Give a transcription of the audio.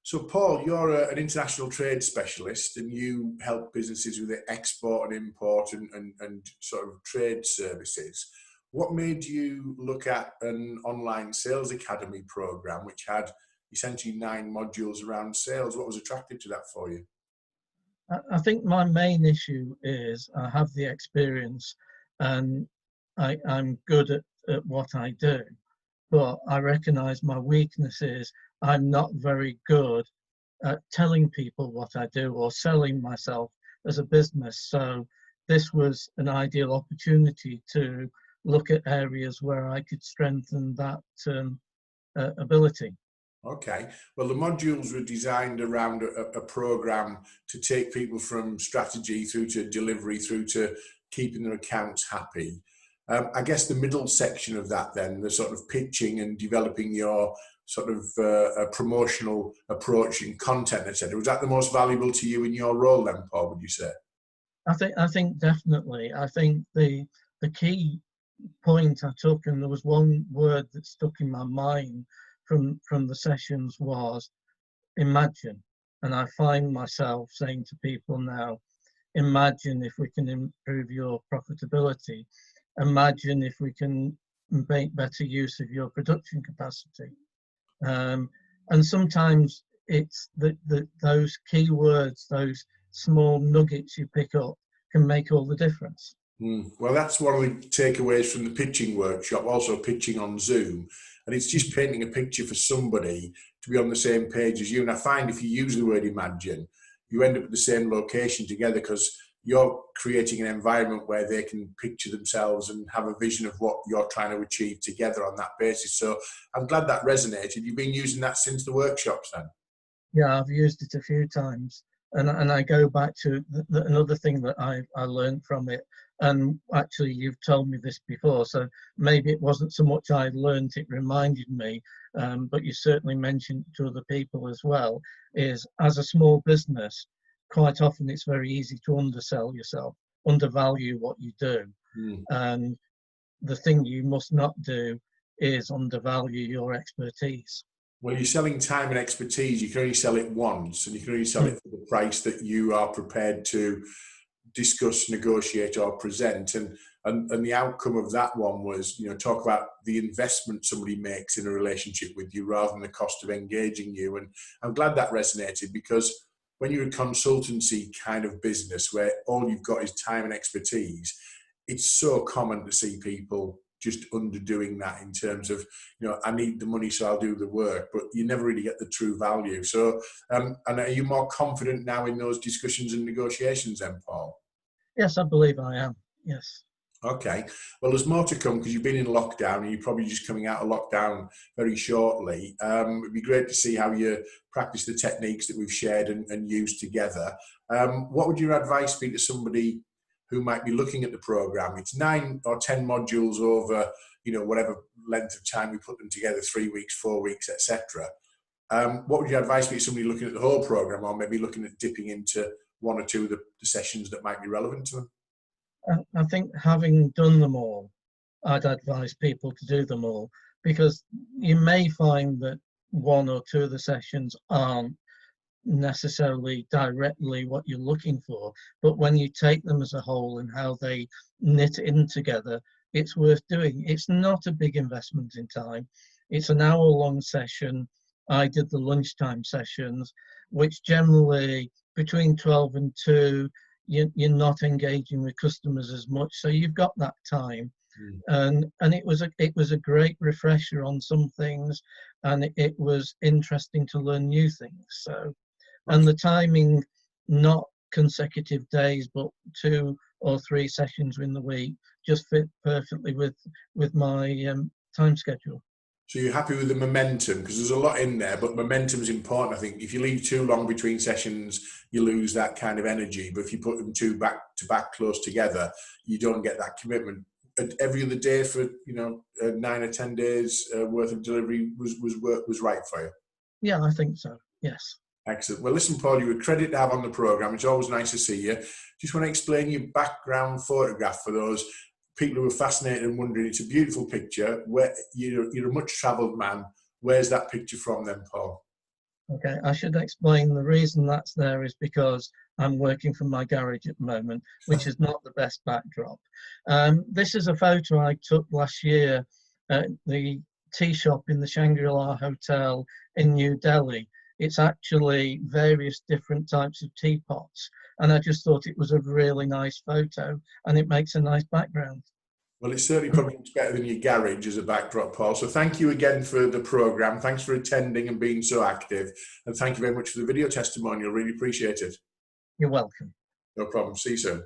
So, Paul, you're an international trade specialist and you help businesses with the export and import and sort of trade services. What made you look at an online sales academy program which had essentially 9 modules around sales? What was attractive to that for you? I think my main issue is I have the experience and I'm good at what I do, but I recognize my weakness is I'm not very good at telling people what I do or selling myself as a business. So this was an ideal opportunity to look at areas where I could strengthen that ability. Okay, well, the modules were designed around a program to take people from strategy through to delivery through to keeping their accounts happy. I guess the middle section of that then, the sort of pitching and developing your sort of a promotional approach and content, etc. Was that the most valuable to you in your role then, Paul, would you say? I think definitely. I think the key point I took, and there was one word that stuck in my mind from the sessions, was imagine. And I find myself saying to people now, imagine if we can improve your profitability. Imagine if we can make better use of your production capacity. And sometimes it's those key words, those small nuggets you pick up can make all the difference. Well, that's one of the takeaways from the pitching workshop, also pitching on Zoom. And it's just painting a picture for somebody to be on the same page as you. And I find if you use the word imagine, you end up at the same location together because you're creating an environment where they can picture themselves and have a vision of what you're trying to achieve together on that basis. So I'm glad that resonated. You've been using that since the workshops then? Yeah, I've used it a few times. And I go back to another thing that I learned from it. And actually, you've told me this before, so maybe it wasn't so much I learned, it reminded me, but you certainly mentioned to other people as well, is as a small business, quite often it's very easy to undersell yourself, undervalue what you do. And the thing you must not do is undervalue your expertise. Well, you're selling time and expertise. You can only sell it once, and you can only sell it for the price that you are prepared to discuss, negotiate, or present. And the outcome of that one was, talk about the investment somebody makes in a relationship with you rather than the cost of engaging you. And I'm glad that resonated, because when you're a consultancy kind of business where all you've got is time and expertise, it's so common to see people just underdoing that in terms of, I need the money, so I'll do the work, but you never really get the true value. So, and are you more confident now in those discussions and negotiations then, Paul? Yes, I believe I am, yes. Okay, well, there's more to come because you've been in lockdown and you're probably just coming out of lockdown very shortly. It'd be great to see how you practice the techniques that we've shared and used together. What would your advice be to somebody who might be looking at the program? It's 9 or 10 modules over, whatever length of time we put them together, 3 weeks, 4 weeks, etc. What would your advice be to somebody looking at the whole program, or maybe looking at dipping into 1 or 2 of the sessions that might be relevant to them? I think having done them all, I'd advise people to do them all, because you may find that 1 or 2 of the sessions aren't necessarily directly what you're looking for, but when you take them as a whole and how they knit in together, it's worth doing. It's not a big investment in time. It's an hour-long session. I did the lunchtime sessions, which generally between 12 and 2, you're not engaging with customers as much, so you've got that time. And it was a great refresher on some things, and it was interesting to learn new things. So, and the timing, not consecutive days, but 2 or 3 sessions in the week, just fit perfectly with my time schedule. So you're happy with the momentum, because there's a lot in there, but momentum is important. I think if you leave too long between sessions, you lose that kind of energy. But if you put them 2 back to back close together, you don't get that commitment. Every other day for 9 or 10 days worth of delivery was right for you. Yeah, I think so. Yes. Excellent. Well, listen, Paul, you're a credit to have on the program. It's always nice to see you. Just want to explain your background photograph for those people who are fascinated and wondering. It's a beautiful picture. Where you're a much travelled man. Where's that picture from then, Paul? Okay, I should explain the reason that's there is because I'm working from my garage at the moment, which is not the best backdrop. This is a photo I took last year at the tea shop in the Shangri-La Hotel in New Delhi. It's actually various different types of teapots, and I just thought it was a really nice photo, and it makes a nice background. Well, it certainly probably looks better than your garage as a backdrop, Paul. So thank you again for the programme. Thanks for attending and being so active. And thank you very much for the video testimonial. Really appreciate it. You're welcome. No problem. See you soon.